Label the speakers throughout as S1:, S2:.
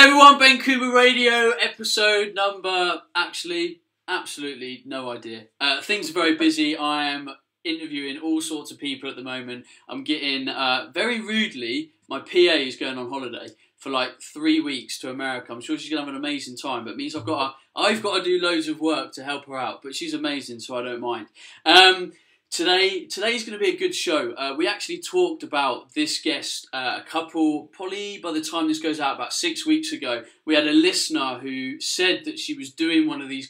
S1: everyone, Ben Cooper Radio, episode number, absolutely no idea. Things are very busy. I am interviewing all sorts of people at the moment. I'm getting, very rudely, my PA is going on holiday for like 3 weeks to America. I'm sure she's going to have an amazing time, but it means I've got to do loads of work to help her out, but she's amazing, so I don't mind. Today's going to be a good show. We actually talked about this guest probably by the time this goes out, about 6 weeks ago. We had a listener who said that she was doing one of this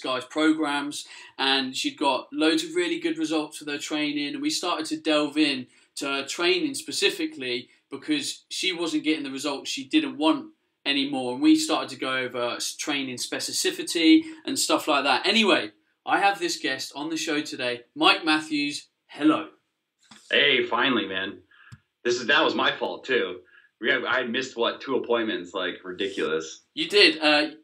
S1: guy's programs, and she'd got loads of really good results with her training, and we started to delve in to her training specifically because she wasn't getting the results she didn't want anymore, and we started to go over training specificity and stuff like that. Anyway, I have this guest on the show today, Mike Matthews. Hello.
S2: Hey, finally, man. That was my fault too. I missed 2 appointments, like ridiculous.
S1: You did.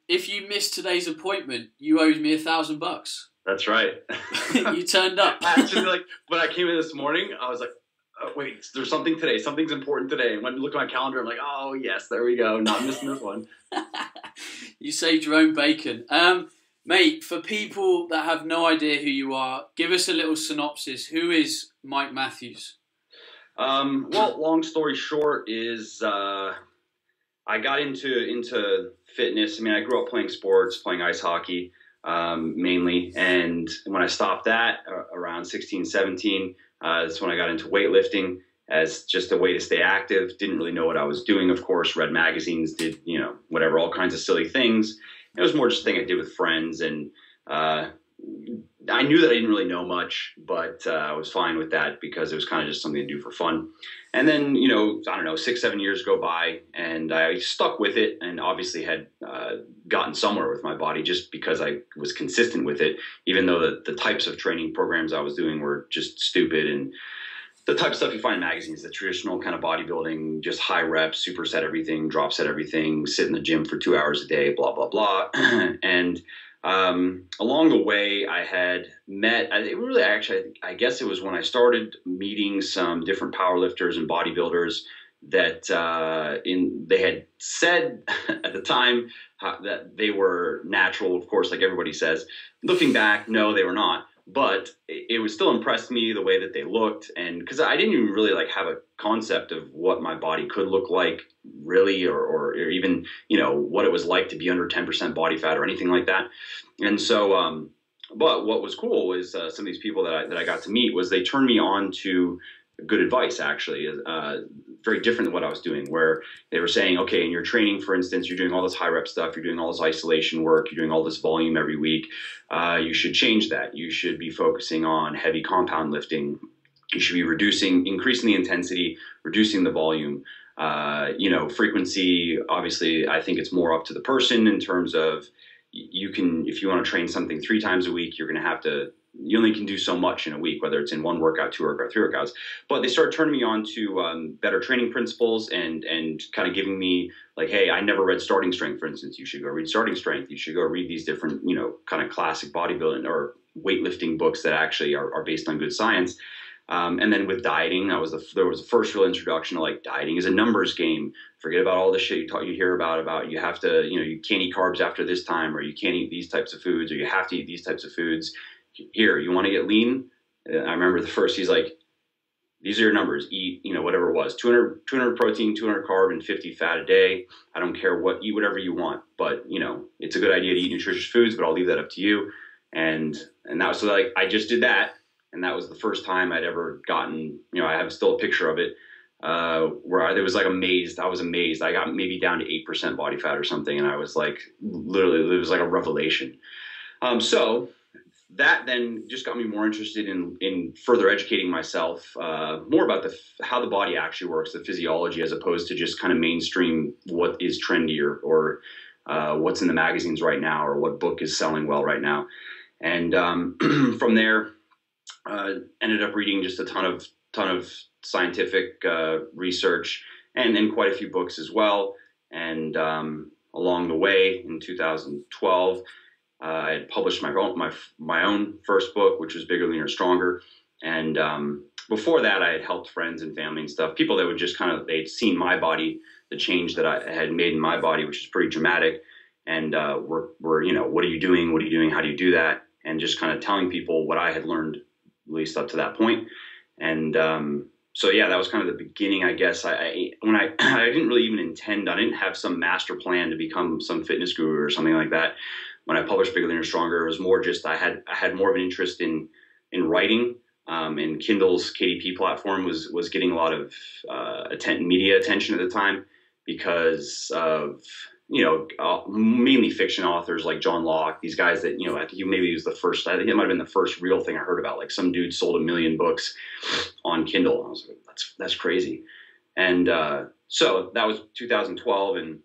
S1: If you missed today's appointment, you owed me $1,000.
S2: That's right.
S1: You turned up.
S2: Actually, when I came in this morning, I was like, oh, wait, there's something today. Something's important today. And when I look at my calendar, I'm like, oh yes, there we go. Not missing this one.
S1: You saved your own bacon. Mate, for people that have no idea who you are, give us a little synopsis. Who is Mike Matthews?
S2: Well, long story short is I got into fitness. I mean, I grew up playing sports, playing ice hockey mainly. And when I stopped that around 16, 17, that's when I got into weightlifting as just a way to stay active. Didn't really know what I was doing, of course. Read magazines, did, whatever, all kinds of silly things. It was more just a thing I did with friends, and I knew that I didn't really know much, but I was fine with that because it was kind of just something to do for fun. And then, I don't know, 6, 7 years go by, and I stuck with it, and obviously had gotten somewhere with my body just because I was consistent with it, even though the types of training programs I was doing were just stupid, and the type of stuff you find in magazines, the traditional kind of bodybuilding, just high reps, superset everything, drop set everything, sit in the gym for 2 hours a day, blah, blah, blah. And along the way, I had met, I guess it was when I started meeting some different powerlifters and bodybuilders that they had said at the time that they were natural, of course, like everybody says. Looking back, no, they were not. But it was still impressed me the way that they looked, and because I didn't even really have a concept of what my body could look like really, or even what it was like to be under 10% body fat or anything like that. And so, but what was cool was some of these people that I got to meet was they turned me on to good advice, actually, very different than what I was doing, where they were saying, okay, in your training, for instance, you're doing all this high rep stuff, you're doing all this isolation work, you're doing all this volume every week. You should change that. You should be focusing on heavy compound lifting. You should be increasing the intensity, reducing the volume. Frequency, obviously, I think it's more up to the person in terms of if you want to train something 3 times a week, you only can do so much in a week, whether it's in 1 workout, 2 workout, 3 workouts. But they started turning me on to better training principles and kind of giving me like, hey, I never read Starting Strength, for instance. You should go read Starting Strength. You should go read these different, kind of classic bodybuilding or weightlifting books that actually are based on good science. And then with dieting, there was the first real introduction to like dieting is a numbers game. Forget about all the shit you hear about you have to, you can't eat carbs after this time, or you can't eat these types of foods, or you have to eat these types of foods. Here, you want to get lean? I remember he's like, these are your numbers. Eat, whatever it was, 200 protein, 200 carb, and 50 fat a day. I don't care eat whatever you want, but it's a good idea to eat nutritious foods, but I'll leave that up to you. And that was I just did that. And that was the first time I'd ever gotten, I have still a picture of it, where I was amazed. I was amazed. I got maybe down to 8% body fat or something. And I was literally, it was like a revelation. So that then just got me more interested in further educating myself, more about how the body actually works, the physiology, as opposed to just kind of mainstream what is trendy or what's in the magazines right now, or what book is selling well right now. And from there, ended up reading just a ton of scientific research and quite a few books as well. And along the way, in 2012, I had published my own first book, which was Bigger, Leaner, Stronger. And before that, I had helped friends and family and stuff, people that would just they'd seen my body the change that I had made in my body, which is pretty dramatic. And we're you know, what are you doing? What are you doing? How do you do that? And just kind of telling people what I had learned, at least up to that point. And so yeah, that was kind of the beginning, I guess. I didn't really even intend. I didn't have some master plan to become some fitness guru or something like that. When I published Bigger, Leaner, Stronger, it was more just I had more of an interest in writing. And Kindle's KDP platform was getting a lot of media attention at the time because of, you know, mainly fiction authors like John Locke, these guys that, you know, I think maybe he was the first, I think it might have been the first real thing I heard about. Like some dude sold 1 million books on Kindle. I was like, that's crazy. And so that was 2012. And,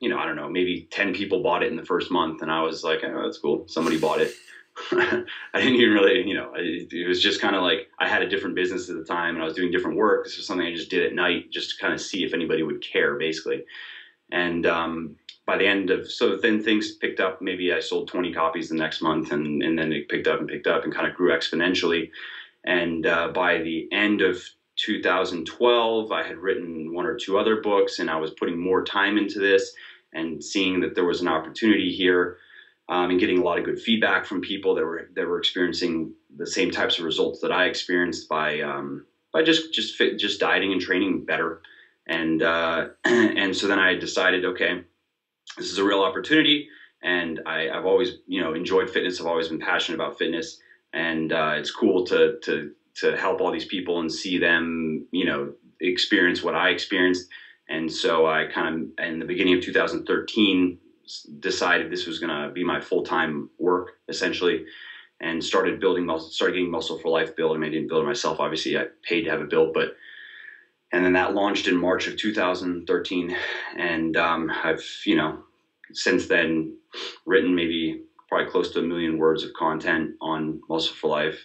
S2: you know, I don't know, maybe 10 people bought it in the first month. And I was like, oh, that's cool. Somebody bought it. I didn't even really, you know, it was just kind of like I had a different business at the time and I was doing different work. This was something I just did at night just to kind of see if anybody would care, basically. And by the end of, so then things picked up. Maybe I sold 20 copies the next month, and then it picked up and kind of grew exponentially. And by the end of 2012, I had written 1 or 2 other books, and I was putting more time into this and seeing that there was an opportunity here, and getting a lot of good feedback from people that were experiencing the same types of results that I experienced by just dieting and training better. And so then I decided, okay, this is a real opportunity. And I've always, you know, enjoyed fitness. I've always been passionate about fitness, and it's cool to help all these people and see them, you know, experience what I experienced. And so I kind of, in the beginning of 2013, decided this was going to be my full-time work, essentially, and started getting Muscle for Life built. I mean, I didn't build it myself. Obviously, I paid to have it built, and then that launched in March of 2013. And I've, you know, since then written maybe probably close to 1 million words of content on Muscle for Life,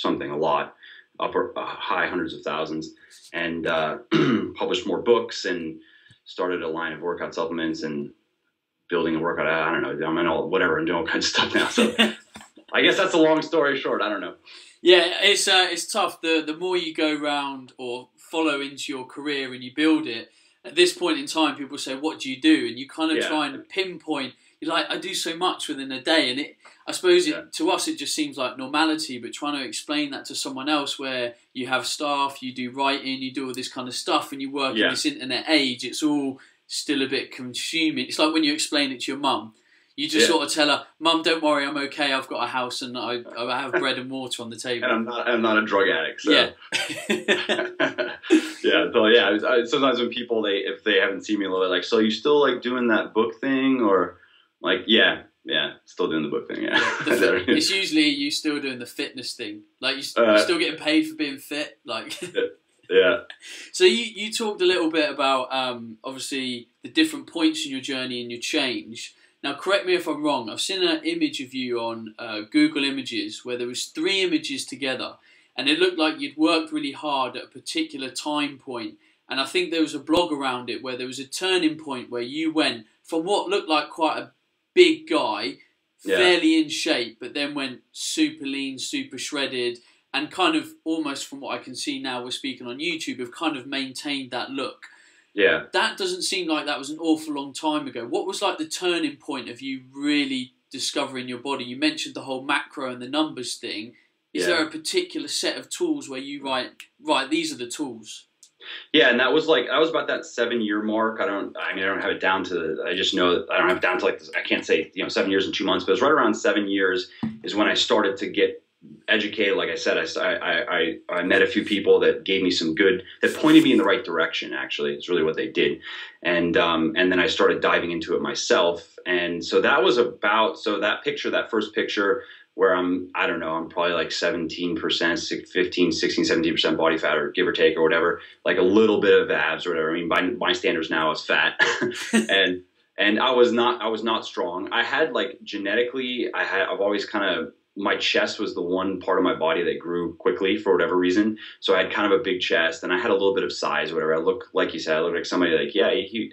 S2: a lot, upper high hundreds of thousands, and published more books and started a line of workout supplements and building a workout. I don't know. I'm in all, whatever. I'm doing all kinds of stuff now. So I guess that's a long story short. I don't know.
S1: Yeah, it's tough. The more you go around or follow into your career and you build it, at this point in time, people say, what do you do? And you kind of try and pinpoint. You're like, I do so much within a day. And I suppose to us, it just seems like normality, but trying to explain that to someone else where you have staff, you do writing, you do all this kind of stuff, and you work in this internet age, it's all still a bit consuming. It's like when you explain it to your mum. You just sort of tell her, Mum, don't worry, I'm okay. I've got a house and I have bread and water on the table.
S2: And I'm not a drug addict. So.
S1: Yeah.
S2: Sometimes when people, if they haven't seen me a little bit, like, so you still like doing that book thing, or like, yeah, still doing the book thing. Yeah.
S1: It's usually you still doing the fitness thing. Like you're still getting paid for being fit. Like.
S2: Yeah.
S1: So you talked a little bit about obviously the different points in your journey and your change. Now, correct me if I'm wrong. I've seen an image of you on Google Images where there was 3 images together, and it looked like you'd worked really hard at a particular time point. And I think there was a blog around it where there was a turning point where you went from what looked like quite a big guy, fairly in shape, but then went super lean, super shredded, and kind of almost from what I can see now, we're speaking on YouTube, have kind of maintained that look.
S2: Yeah.
S1: That doesn't seem like that was an awful long time ago. What was like the turning point of you really discovering your body? You mentioned the whole macro and the numbers thing. Is there a particular set of tools where you right, these are the tools?
S2: Yeah, and that was about that 7-year mark. I don't have it down to, I just know that I don't have it down to like this. I can't say, 7 years and 2 months, but it was right around 7 years is when I started to get educated. Like I said, I met a few people that gave me that pointed me in the right direction. Actually, it's really what they did, and then I started diving into it myself. And so that was that first picture where I'm probably like 17%, 15, 16, 17% body fat, or give or take, or whatever, like a little bit of abs or whatever. I mean, by my standards now, it's fat, and I was not strong. I had like genetically, I've always kind of, my chest was the one part of my body that grew quickly for whatever reason. So I had kind of a big chest, and I had a little bit of size, whatever. I look, like you said, I look like somebody like,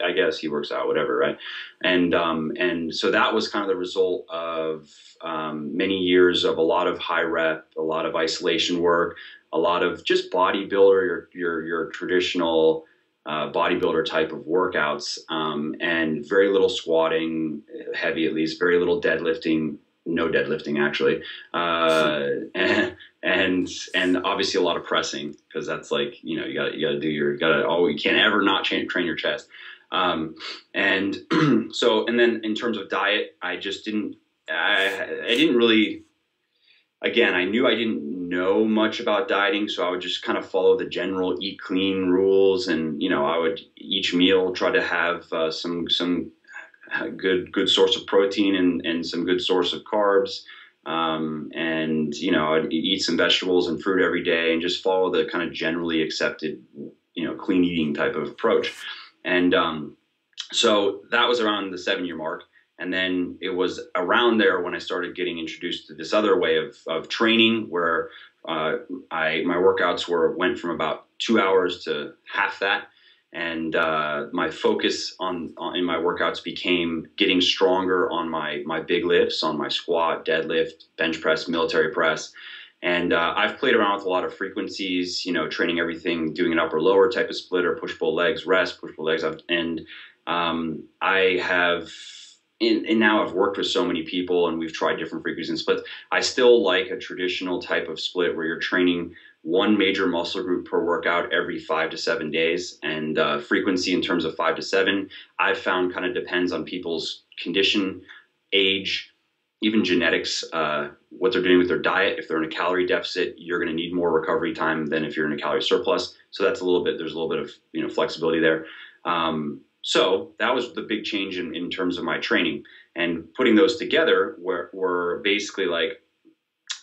S2: I guess he works out, whatever, right? And so that was kind of the result of many years of a lot of high rep, a lot of isolation work, a lot of just bodybuilder, your traditional bodybuilder type of workouts, and very little squatting, heavy at least, very little deadlifting, no deadlifting actually, and obviously a lot of pressing, because that's like, you you can't ever not train your chest. And so, and then in terms of diet, I didn't really, again, I knew I didn't know much about dieting, so I would just kind of follow the general eat clean rules, and I would each meal try to have some good source of protein and some good source of carbs, and I'd eat some vegetables and fruit every day, and just follow the kind of generally accepted clean eating type of approach. And so that was around the 7-year mark. And then it was around there when I started getting introduced to this other way of training, where my workouts went from about 2 hours to half that. And my focus in my workouts became getting stronger on my big lifts, on my squat, deadlift, bench press, military press. And I've played around with a lot of frequencies, training everything, doing an upper lower type of splitter, push pull legs, rest, push pull legs. And I have, and now I've worked with so many people, and we've tried different frequencies and splits. I still like a traditional type of split where you're training one major muscle group per workout every 5 to 7 days. And frequency in terms of 5 to 7, I've found kind of depends on people's condition, age, even genetics, what they're doing with their diet. If they're in a calorie deficit, you're going to need more recovery time than if you're in a calorie surplus. So there's a little bit of flexibility there. So that was the big change in terms of my training, and putting those together were basically like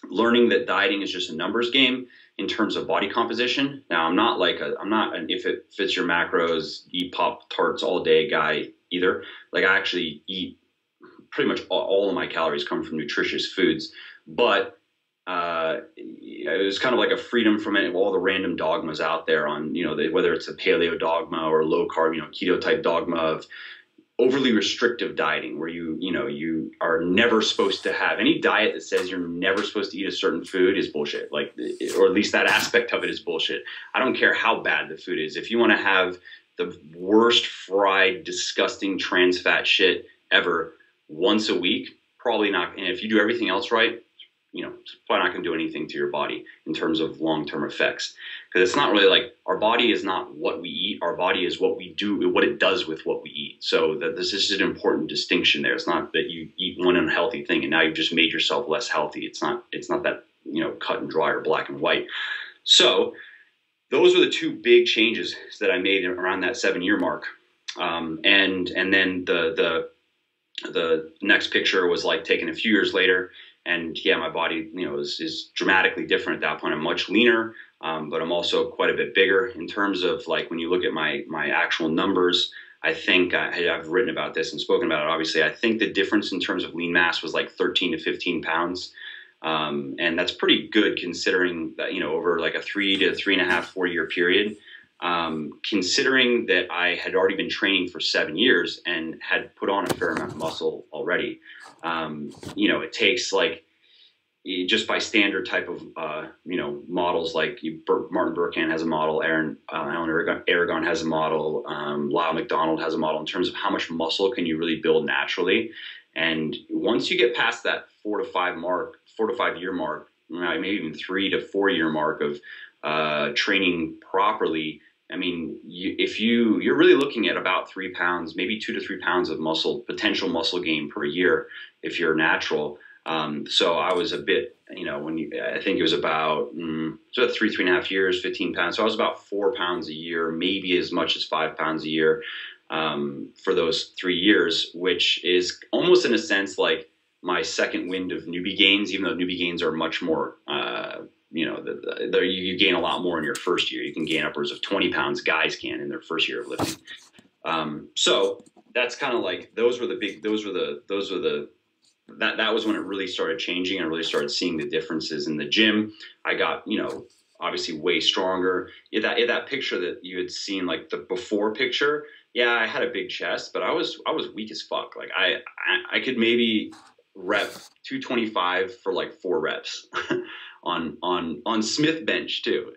S2: learning that dieting is just a numbers game in terms of body composition. Now, I'm not an if it fits your macros, eat Pop-Tarts all day guy either. Like, I actually eat pretty much all of my calories come from nutritious foods, but it was kind of like a freedom from all the random dogmas out there on, whether it's a paleo dogma or low carb, keto type dogma of overly restrictive dieting, where you are never supposed to have any diet that says you're never supposed to eat a certain food is bullshit. Like, or at least that aspect of it is bullshit. I don't care how bad the food is. If you want to have the worst fried, disgusting trans fat shit ever once a week, probably not. And if you do everything else right, it's probably not going to do anything to your body in terms of long-term effects. Because it's not really like, our body is not what we eat. Our body is what we do, what it does with what we eat. So this is an important distinction there. It's not that you eat one unhealthy thing and now you've just made yourself less healthy. It's not that, cut and dry or black and white. So those were the two big changes that I made around that 7-year mark. And then the next picture was like taken a few years later. And yeah, my body, is dramatically different at that point. I'm much leaner, but I'm also quite a bit bigger in terms of, like, when you look at my actual numbers. I think I've written about this and spoken about it. Obviously, I think the difference in terms of lean mass was like 13 to 15 pounds. And that's pretty good considering that, over like a 3 to 3.5, 4 year period. Considering that I had already been training for 7 years and had put on a fair amount of muscle already. It takes, like, just by standard type of, models, like Martin Burkhan has a model, Alan Aragon has a model, Lyle McDonald has a model in terms of how much muscle can you really build naturally. And once you get past that 4 to 5 year mark, maybe even 3 to 4 year mark of training properly, I mean, you're really looking at about 3 pounds, maybe 2 to 3 pounds of potential muscle gain per year if you're natural. So I was a bit, I think it was about 3.5 years, 15 pounds. So I was about 4 pounds a year, maybe as much as 5 pounds a year for those 3 years, which is almost in a sense like my second wind of newbie gains, even though newbie gains are much more, you gain a lot more in your first year. You can gain upwards of 20 pounds, guys can, in their first year of lifting. So that's kind of like, that was when it really started changing and really started seeing the differences in the gym. I got, obviously way stronger. In that picture that you had seen, like the before picture, yeah, I had a big chest, but I was weak as fuck. Like I could maybe rep 225 for like 4 reps on Smith bench too,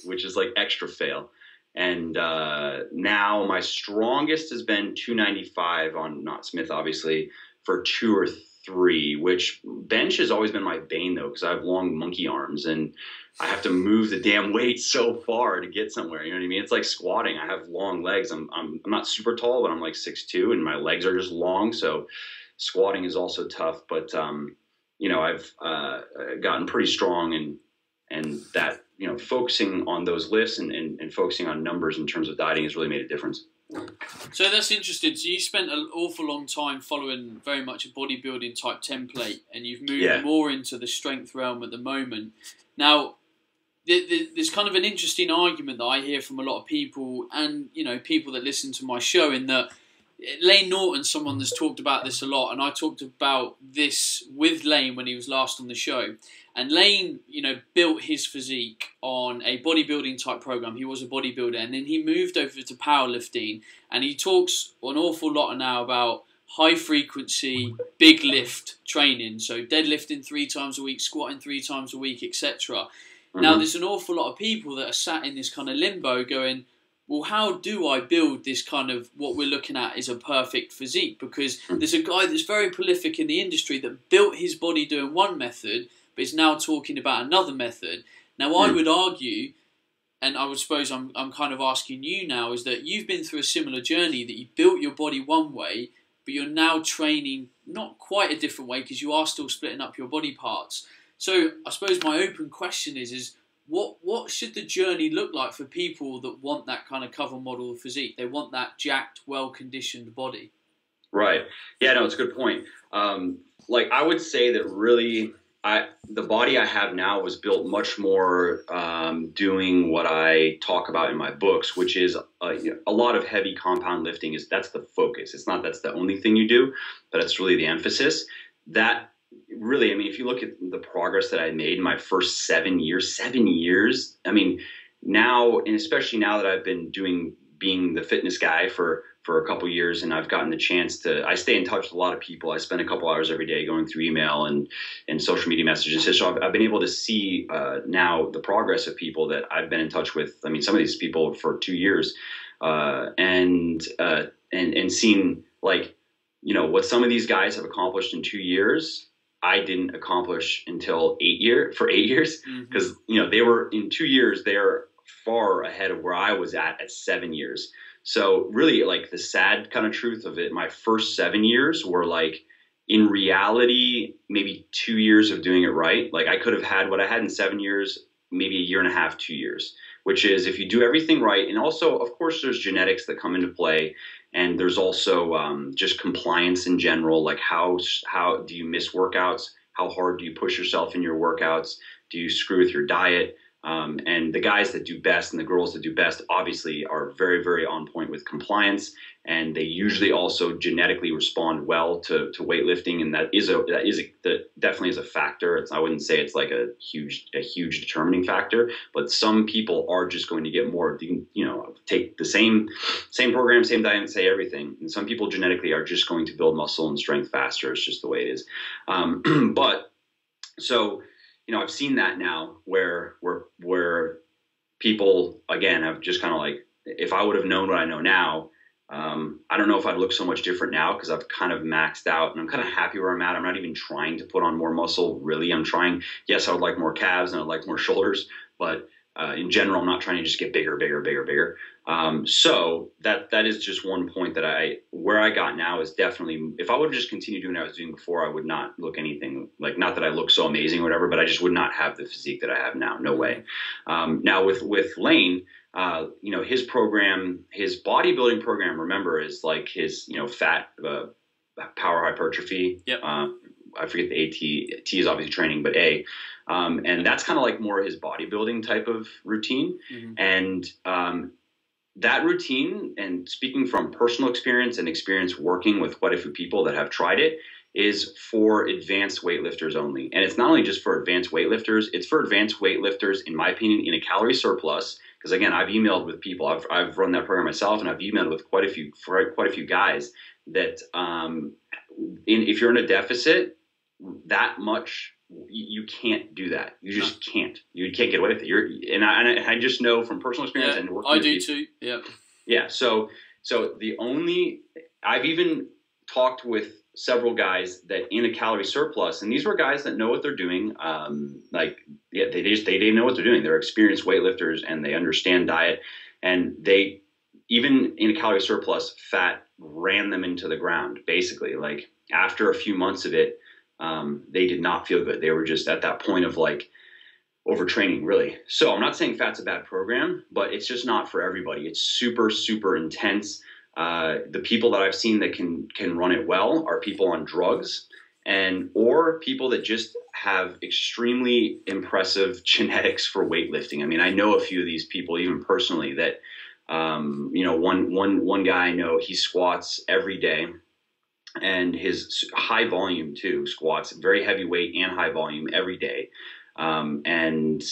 S2: which is like extra fail. And now my strongest has been 295 on Not Smith, obviously, for 2 or 3, which bench has always been my bane, though, because I have long monkey arms and I have to move the damn weight so far to get somewhere. You know what I mean? It's like squatting. I have long legs. I'm not super tall, but I'm like 6'2", and my legs are just long. So squatting is also tough. But I've gotten pretty strong, and that focusing on those lifts and focusing on numbers in terms of dieting has really made a difference.
S1: So that's interesting. So you spent an awful long time following very much a bodybuilding type template, and you've moved more into the strength realm at the moment. Now, there's kind of an interesting argument that I hear from a lot of people, and people that listen to my show, in that Layne Norton, someone that's talked about this a lot, and I talked about this with Layne when he was last on the show. And Layne, built his physique on a bodybuilding type program. He was a bodybuilder, and then he moved over to powerlifting, and he talks an awful lot now about high frequency, big lift training. So deadlifting 3 times a week, squatting 3 times a week, etc. Mm-hmm. Now, there's an awful lot of people that are sat in this kind of limbo going, well, how do I build this kind of, what we're looking at is a perfect physique? Because there's a guy that's very prolific in the industry that built his body doing one method, but is now talking about another method. Now, I would argue, and I would suppose I'm kind of asking you now, is that you've been through a similar journey, that you built your body one way, but you're now training not quite a different way, because you are still splitting up your body parts. So I suppose my open question is what should the journey look like for people that want that kind of cover model physique? They want that jacked, well-conditioned body.
S2: Right. Yeah, no, it's a good point. I would say that really the body I have now was built much more doing what I talk about in my books, which is a lot of heavy compound lifting. That's the focus. It's not that's the only thing you do, but it's really the emphasis. That really, I mean, if you look at the progress that I made in my first 7 years, I mean, now, and especially now that I've been being the fitness guy for a couple of years, and I've gotten the chance I stay in touch with a lot of people. I spend a couple hours every day going through email and social media messages. So I've been able to see now the progress of people that I've been in touch with. I mean, some of these people for 2 years, and seen what some of these guys have accomplished in 2 years. I didn't accomplish until 8 years, because they were in 2 years, they're far ahead of where I was at 7 years. So really, the sad kind of truth of it, my first 7 years were in reality, maybe 2 years of doing it right. I could have had what I had in 7 years, maybe a year and a half, 2 years, which is if you do everything right. And also, of course, there's genetics that come into play. And there's also just compliance in general, how do you miss workouts? How hard do you push yourself in your workouts? Do you screw with your diet? And the guys that do best and the girls that do best obviously are very, very on point with compliance, and they usually also genetically respond well to weightlifting, and that definitely is a factor. I wouldn't say it's a huge determining factor, but some people are just going to get more. Take the same program, same diet, and say everything. And some people genetically are just going to build muscle and strength faster. It's just the way it is. I've seen that now where people, again, have just kind of if I would have known what I know now, I don't know if I'd look so much different now, because I've kind of maxed out and I'm kind of happy where I'm at. I'm not even trying to put on more muscle, really. Yes, I would like more calves and I'd like more shoulders, but in general, I'm not trying to just get bigger. So that is just one point that where I got now is definitely, if I would have just continued doing what I was doing before, I would not look anything not that I look so amazing or whatever, but I just would not have the physique that I have now. No way. Now with Layne, his program, his bodybuilding program, remember, is his, fat, power hypertrophy.
S1: Yep.
S2: I forget the AT. T is obviously training, but A. And that's kind of more his bodybuilding type of routine. Mm-hmm. And that routine, and speaking from personal experience and experience working with quite a few people that have tried it, is for advanced weightlifters only. And it's not only just for advanced weightlifters, it's for advanced weightlifters, in my opinion, in a calorie surplus. Because again, I've emailed with people. I've run that program myself, and I've emailed with quite a few guys that if you're in a deficit, that much you can't do that. You just can't. You can't get away with it. And I just know from personal experience and working.
S1: I do too. Yeah.
S2: Yeah. So I've even talked with several guys that in a calorie surplus, and these were guys that know what they're doing. They know what they're doing. They're experienced weightlifters and they understand diet, and they, even in a calorie surplus, fat ran them into the ground. Basically, like after a few months of it, they did not feel good. They were just at that point of like overtraining, really. So I'm not saying fat's a bad program, but it's just not for everybody. It's super, super intense. The people that I've seen that can run it well are people on drugs or people that just have extremely impressive genetics for weightlifting. I mean, I know a few of these people even personally that, one guy I know, he squats every day, and his high volume too, squats, very heavy weight and high volume every day. And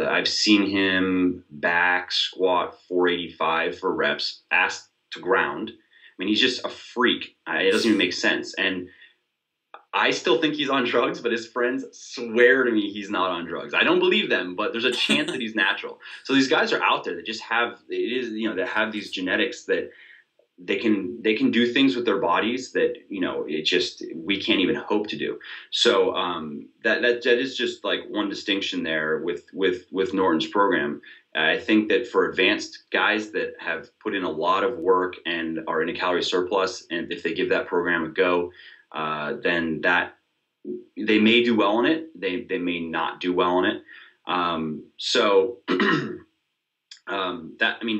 S2: I've seen him back squat 485 for reps, ass to ground. I mean, he's just a freak. It doesn't even make sense. And I still think he's on drugs, but his friends swear to me he's not on drugs. I don't believe them, but there's a chance that he's natural. So these guys are out there that just have that have these genetics that they can do things with their bodies that, we can't even hope to do. So that is just like one distinction there with Norton's program. I think that for advanced guys that have put in a lot of work and are in a calorie surplus, and if they give that program a go, then that they may do well in it. They may not do well in it.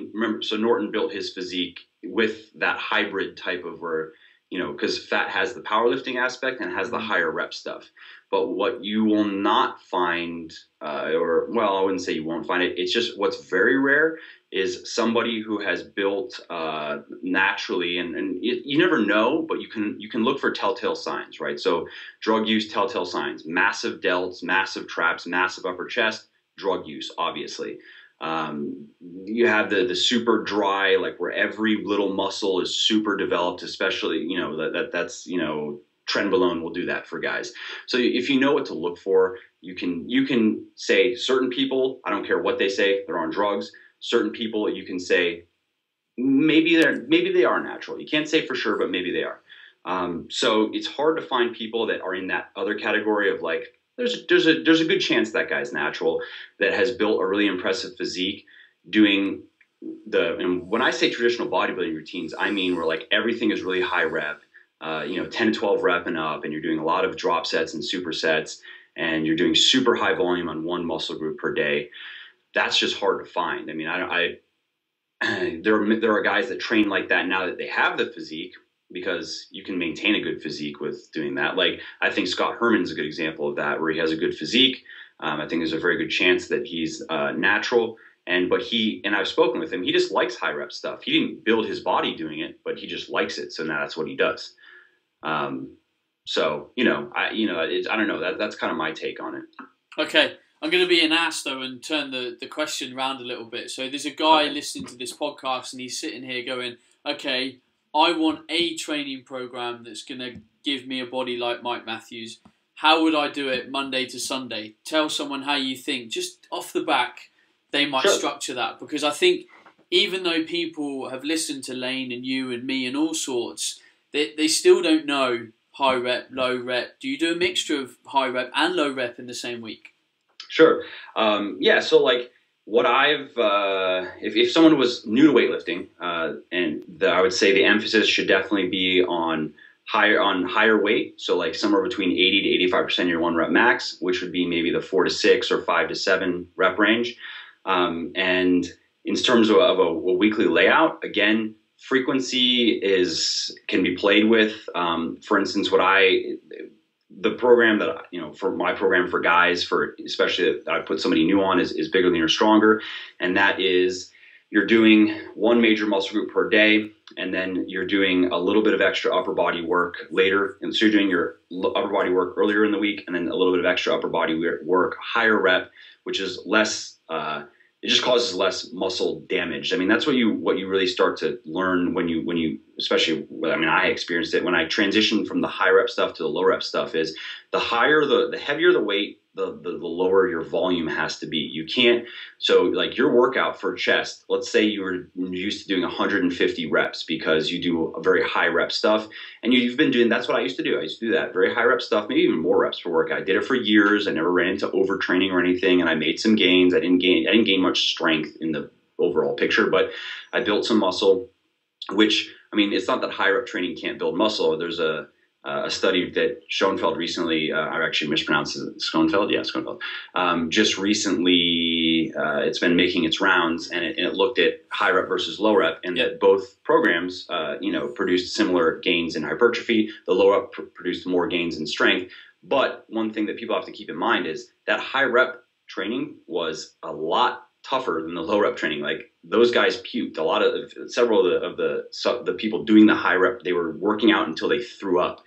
S2: Remember, so Norton built his physique with that hybrid type of because fat has the powerlifting aspect and has the higher rep stuff. But what you will not find, I wouldn't say you won't find it. It's just what's very rare is somebody who has built naturally, and you never know, but you can look for telltale signs, right? So drug use, telltale signs, massive delts, massive traps, massive upper chest, drug use, obviously. You have the super dry, like where every little muscle is super developed, especially, that's Trenbolone will do that for guys. So if you know what to look for, you can say certain people, I don't care what they say, they're on drugs. Certain people you can say, maybe they are natural. You can't say for sure, but maybe they are. So it's hard to find people that are in that other category of like, there's a good chance that guy's natural, that has built a really impressive physique doing and when I say traditional bodybuilding routines, I mean where like everything is really high rep, 10 to 12 rep and up, and you're doing a lot of drop sets and supersets, and you're doing super high volume on one muscle group per day. That's just hard to find. I mean, there are guys that train like that now that they have the physique, because you can maintain a good physique with doing that. Like, I think Scott Herman's a good example of that, where he has a good physique. I think there's a very good chance that he's natural. But I've spoken with him, he just likes high rep stuff. He didn't build his body doing it, but he just likes it. So now that's what he does. I don't know. That's kind of my take on it.
S1: Okay. I'm going to be an ass, though, and turn the question around a little bit. So there's a guy listening to this podcast, and he's sitting here going, okay, I want a training program that's going to give me a body like Mike Matthews. How would I do it Monday to Sunday? Tell someone how you think. Just off the back, they might structure that. Because I think even though people have listened to Lane and you and me and all sorts, they still don't know high rep, low rep. Do you do a mixture of high rep and low rep in the same week?
S2: Sure. So like what if someone was new to weightlifting, I would say the emphasis should definitely be on higher weight. So like somewhere between 80 to 85% of your one rep max, which would be maybe the 4 to 6 or 5 to 7 rep range. And in terms of a weekly layout, again, frequency can be played with. For instance, the program that, for my program for guys, especially that I put somebody new on is Bigger, Leaner, Stronger. And that is, you're doing one major muscle group per day, and then you're doing a little bit of extra upper body work later. And so you're doing your upper body work earlier in the week, and then a little bit of extra upper body work, higher rep, which is less, it just causes less muscle damage. I mean, that's what you really start to learn when you especially, I mean, I experienced it when I transitioned from the high rep stuff to the low rep stuff. Is the heavier the weight, the lower your volume has to be. You can't, so like your workout for chest, let's say you were used to doing 150 reps because you do a very high rep stuff, and you've been doing, that's what I used to do. I used to do that very high rep stuff, maybe even more reps per workout. I did it for years. I never ran into overtraining or anything, and I made some gains. I didn't gain much strength in the overall picture, but I built some muscle, which, I mean, it's not that high rep training can't build muscle. There's a study that Schoenfeld recently, I actually mispronounced it, Schoenfeld? Yeah, Schoenfeld. Just recently, it's been making its rounds, and it looked at high rep versus low rep, and that both programs, produced similar gains in hypertrophy. The low rep produced more gains in strength. But one thing that people have to keep in mind is that high rep training was a lot tougher than the low rep training. Like, those guys puked. Several of the people doing the high rep, they were working out until they threw up.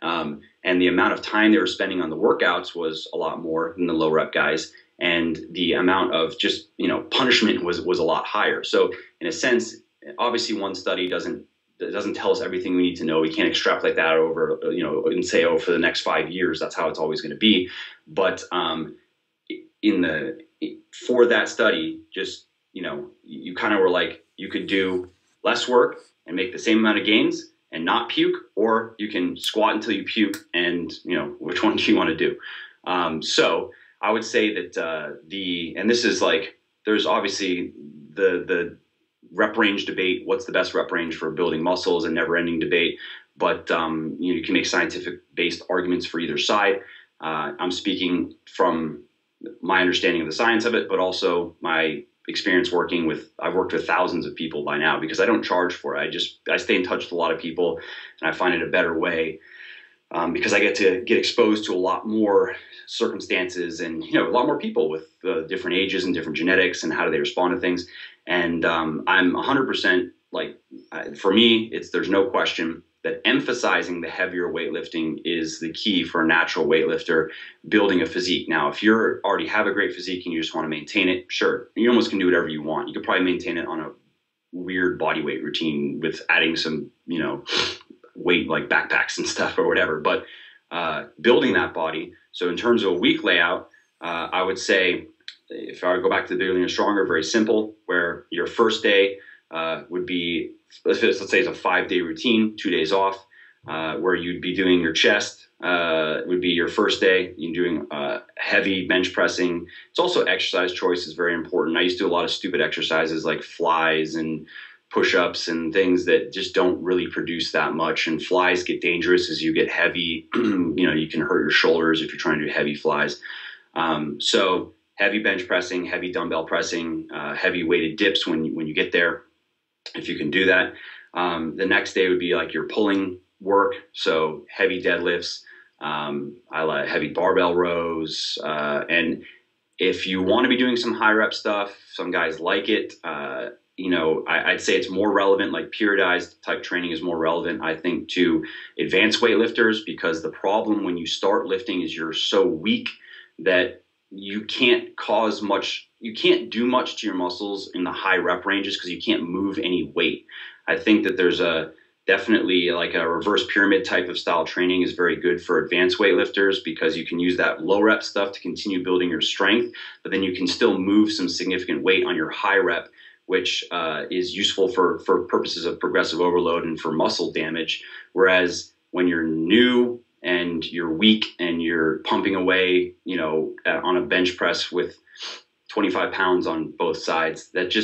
S2: And the amount of time they were spending on the workouts was a lot more than the low rep guys. And the amount of just, punishment was a lot higher. So in a sense, obviously one study doesn't tell us everything we need to know. We can't extrapolate that over, and say, oh, for the next 5 years, that's how it's always going to be. But, for that study, just, you kind of were like, you could do less work and make the same amount of gains and not puke, or you can squat until you puke, and, which one do you want to do? So I would say that and this is like, there's obviously the rep range debate. What's the best rep range for building muscles? A never ending debate, but you can make scientific based arguments for either side. I'm speaking from my understanding of the science of it, but also my experience I've worked with thousands of people by now, because I don't charge for it. I stay in touch with a lot of people, and I find it a better way, because I get exposed to a lot more circumstances and, a lot more people with different ages and different genetics and how do they respond to things. And I'm 100% like, for me, there's no question that emphasizing the heavier weightlifting is the key for a natural weightlifter building a physique. Now, if you already have a great physique and you just want to maintain it, sure, you almost can do whatever you want. You could probably maintain it on a weird body weight routine with adding some, weight like backpacks and stuff or whatever. But building that body, so in terms of a week layout, I would say, if I go back to the Bigger, Leaner, Stronger, very simple, where your first day would be, let's say it's a 5-day routine, 2 days off, where you'd be doing your chest, would be your first day. You're doing heavy bench pressing. It's also exercise choice is very important. I used to do a lot of stupid exercises like flies and push-ups and things that just don't really produce that much. And flies get dangerous as you get heavy. You can hurt your shoulders if you're trying to do heavy flies. So heavy bench pressing, heavy dumbbell pressing, heavy weighted dips when you get there, if you can do that. The next day would be like your pulling work, so heavy deadlifts. I like heavy barbell rows. And if you want to be doing some high rep stuff, some guys like it. I'd say it's more relevant, like periodized type training is more relevant, I think, to advanced weightlifters, because the problem when you start lifting is you're so weak that you can't do much to your muscles in the high rep ranges because you can't move any weight. I think that there's definitely like a reverse pyramid type of style training is very good for advanced weightlifters, because you can use that low rep stuff to continue building your strength, but then you can still move some significant weight on your high rep, which is useful for purposes of progressive overload and for muscle damage. Whereas when you're new and you're weak and you're pumping away, on a bench press with 25 pounds on both sides, that's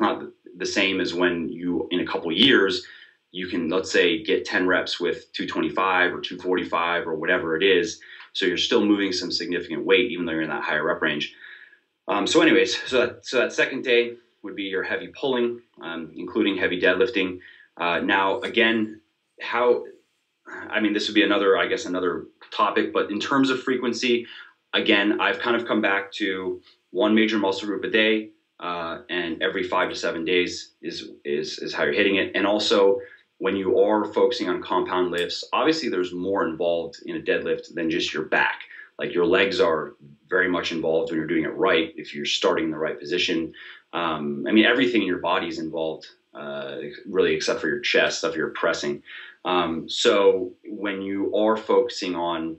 S2: not the same as when you, in a couple years, you can, let's say, get 10 reps with 225 or 245 or whatever it is. So you're still moving some significant weight, even though you're in that higher rep range. So that second day would be your heavy pulling, including heavy deadlifting. Now, again, this would be another topic, but in terms of frequency, again, I've kind of come back to one major muscle group a day, and every 5 to 7 days is how you're hitting it. And also, when you are focusing on compound lifts, obviously there's more involved in a deadlift than just your back. Like your legs are very much involved when you're doing it right. If you're starting in the right position, I mean, everything in your body is involved, really, except for your chest, stuff you're pressing. So when you are focusing on,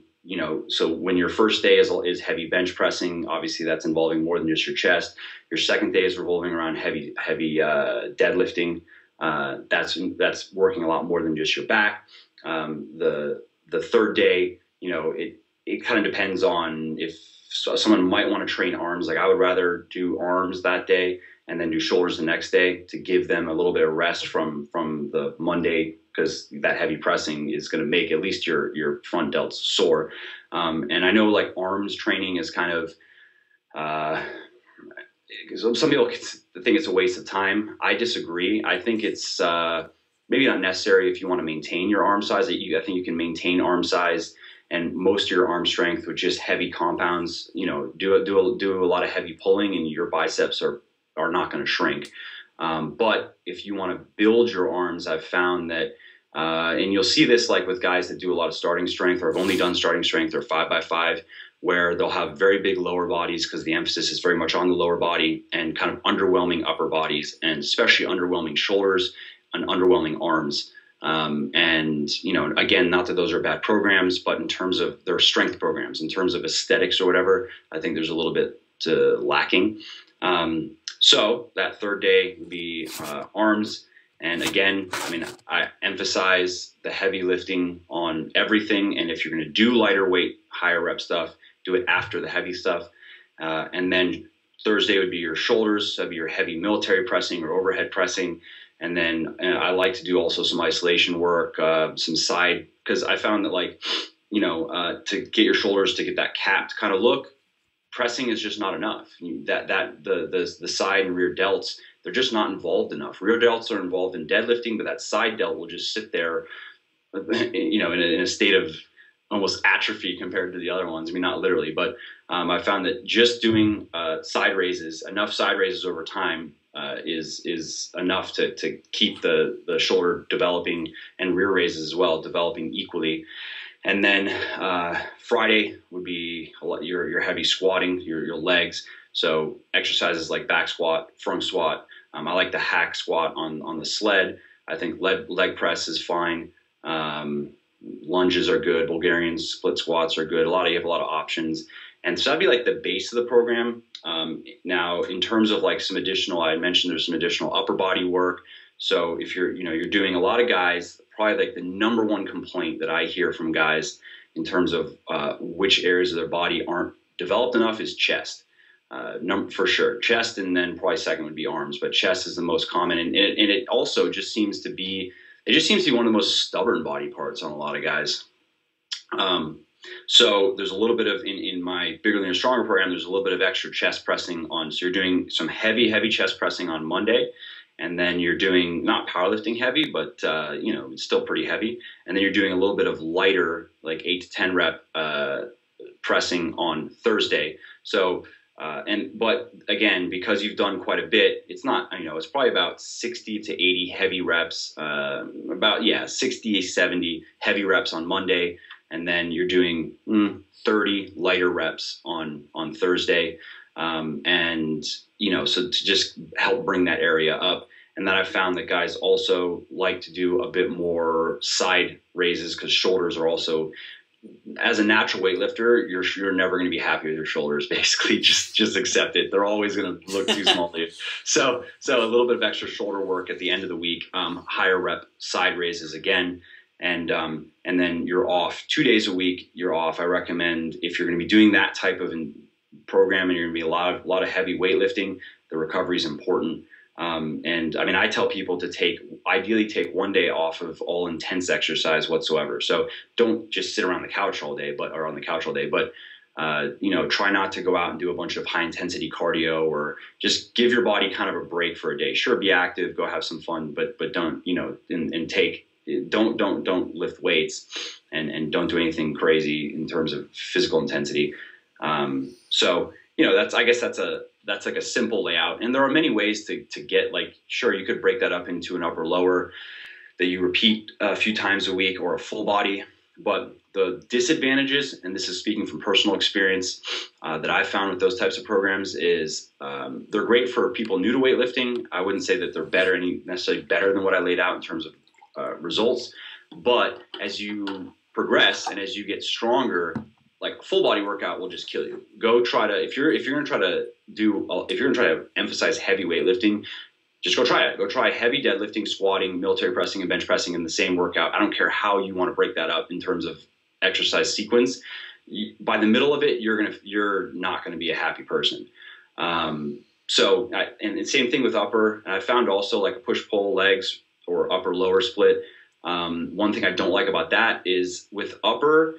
S2: so when your first day is heavy bench pressing, obviously that's involving more than just your chest. Your second day is revolving around heavy deadlifting. That's working a lot more than just your back. The third day, it kind of depends on if someone might want to train arms. Like I would rather do arms that day and then do shoulders the next day to give them a little bit of rest from the Monday, because that heavy pressing is going to make at least your front delts sore. And I know like arms training is kind of, some people think it's a waste of time. I disagree. I think it's maybe not necessary if you want to maintain your arm size. I think you can maintain arm size and most of your arm strength with just heavy compounds. Do a lot of heavy pulling, and your biceps are not going to shrink. But if you want to build your arms, I've found that, and you'll see this like with guys that do a lot of starting strength or have only done starting strength or 5x5, where they'll have very big lower bodies because the emphasis is very much on the lower body, and kind of underwhelming upper bodies, and especially underwhelming shoulders and underwhelming arms. And, again, not that those are bad programs, but in terms of their strength programs, in terms of aesthetics or whatever, I think there's a little bit lacking. So that third day would be arms. And again, I emphasize the heavy lifting on everything. And if you're going to do lighter weight, higher rep stuff, do it after the heavy stuff. And then Thursday would be your shoulders. So that'd be your heavy military pressing or overhead pressing. And then I like to do also some isolation work, some side, because I found that to get your shoulders to get that capped kind of look, pressing is just not enough. The side and rear delts, they're just not involved enough. Rear delts are involved in deadlifting, but that side delt will just sit there, in a state of almost atrophy compared to the other ones. I mean, not literally, but I found that just doing enough side raises over time is enough to keep the shoulder developing, and rear raises as well developing equally. And then Friday would be your heavy squatting, your legs. So exercises like back squat, front squat. I like the hack squat on the sled. I think leg press is fine. Lunges are good. Bulgarian split squats are good. You have a lot of options. And so that'd be like the base of the program. Now, in terms of like I mentioned there's some additional upper body work. So if you're doing a lot of guys, probably like the number one complaint that I hear from guys in terms of which areas of their body aren't developed enough is chest. For sure, chest, and then probably second would be arms, but chest is the most common, and it also just seems to be one of the most stubborn body parts on a lot of guys. So there's a little bit of in my Bigger Leaner Stronger program, there's a little bit of extra chest pressing on. So you're doing some heavy chest pressing on Monday, and then you're doing not powerlifting heavy, but it's still pretty heavy, and then you're doing a little bit of lighter, like 8 to 10 rep pressing on Thursday. So. But again, because you've done quite a bit, it's not, it's probably about 60 to 80 heavy reps, 60, 70 heavy reps on Monday. And then you're doing 30 lighter reps on Thursday. So to just help bring that area up. And then I found that guys also like to do a bit more side raises, because shoulders are also, as a natural weightlifter, you're never going to be happy with your shoulders. Basically, just accept it. They're always going to look too small to you. So a little bit of extra shoulder work at the end of the week, higher rep side raises again, and then you're off 2 days a week. You're off. I recommend, if you're going to be doing that type of program and you're going to be a lot of heavy weightlifting, the recovery is important. I tell people to ideally take 1 day off of all intense exercise whatsoever. So don't just sit around the couch all day, but try not to go out and do a bunch of high intensity cardio, or just give your body kind of a break for a day. Sure, be active, go have some fun, but don't, don't lift weights and don't do anything crazy in terms of physical intensity. That's like a simple layout. And there are many ways to get, sure, you could break that up into an upper lower that you repeat a few times a week, or a full body. But The disadvantages, and this is speaking from personal experience, that I've found with those types of programs is they're great for people new to weightlifting. I wouldn't say that they're necessarily better than what I laid out in terms of results. But as you progress and as you get stronger, like a full body workout will just kill you. Go try to, if you're going to try to emphasize heavy weightlifting, just go try it. Go try heavy deadlifting, squatting, military pressing, and bench pressing in the same workout. I don't care how you want to break that up in terms of exercise sequence. By the middle of it, you're not going to be a happy person. And the same thing with upper. And I found also like a push-pull legs or upper-lower split. One thing I don't like about that is with upper,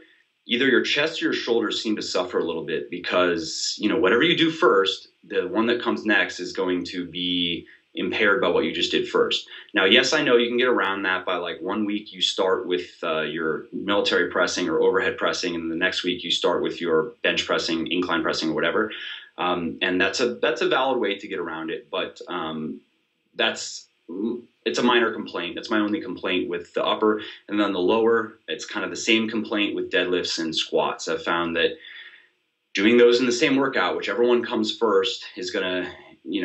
S2: either your chest or your shoulders seem to suffer a little bit because, whatever you do first, the one that comes next is going to be impaired by what you just did first. Now, yes, I know you can get around that by like 1 week you start with your military pressing or overhead pressing, and the next week you start with your bench pressing, incline pressing, or whatever. And that's a valid way to get around it, but it's a minor complaint. That's my only complaint with the upper. And then the lower, it's kind of the same complaint with deadlifts and squats. I've found that doing those in the same workout, whichever one comes first is going to,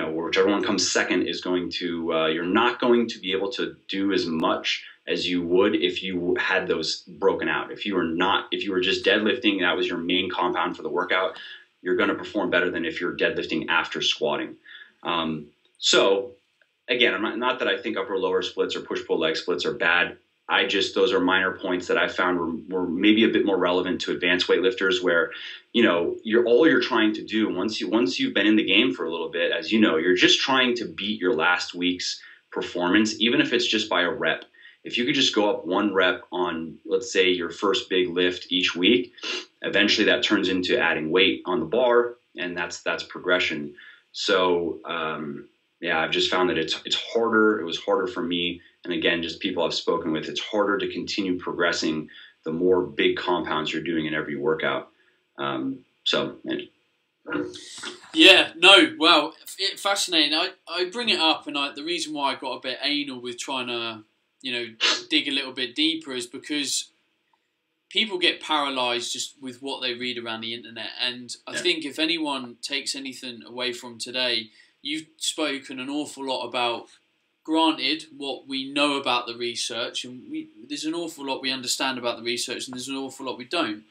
S2: or whichever one comes second is going to, you're not going to be able to do as much as you would if you had those broken out. If you were just deadlifting, that was your main compound for the workout, you're going to perform better than if you're deadlifting after squatting. So again, I'm not that I think upper lower splits or push-pull leg splits are bad. Those are minor points that I found were maybe a bit more relevant to advanced weightlifters where, all you're trying to do once you've been in the game for a little bit, as you know, you're just trying to beat your last week's performance, even if it's just by a rep. If you could just go up one rep on, let's say, your first big lift each week, eventually that turns into adding weight on the bar, and that's progression. So, I've just found that it's harder. It was harder for me. And again, just people I've spoken with, it's harder to continue progressing the more big compounds you're doing in every workout.
S1: Fascinating. I bring it up, and the reason why I got a bit anal with trying to, dig a little bit deeper is because people get paralyzed just with what they read around the internet. And I think if anyone takes anything away from today, you've spoken an awful lot about, granted, what we know about the research, and there's an awful lot we understand about the research, and there's an awful lot we don't.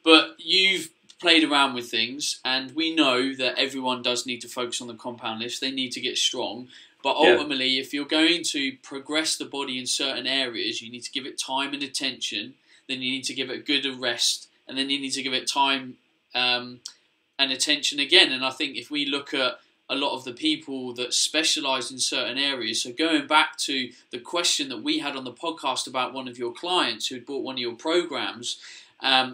S1: But you've played around with things, and we know that everyone does need to focus on the compound lifts. They need to get strong. But ultimately, if you're going to progress the body in certain areas, you need to give it time and attention. Then you need to give it good a rest, and then you need to give it time and attention again. And I think if we look at a lot of the people that specialize in certain areas. So going back to the question that we had on the podcast about one of your clients who had bought one of your programs,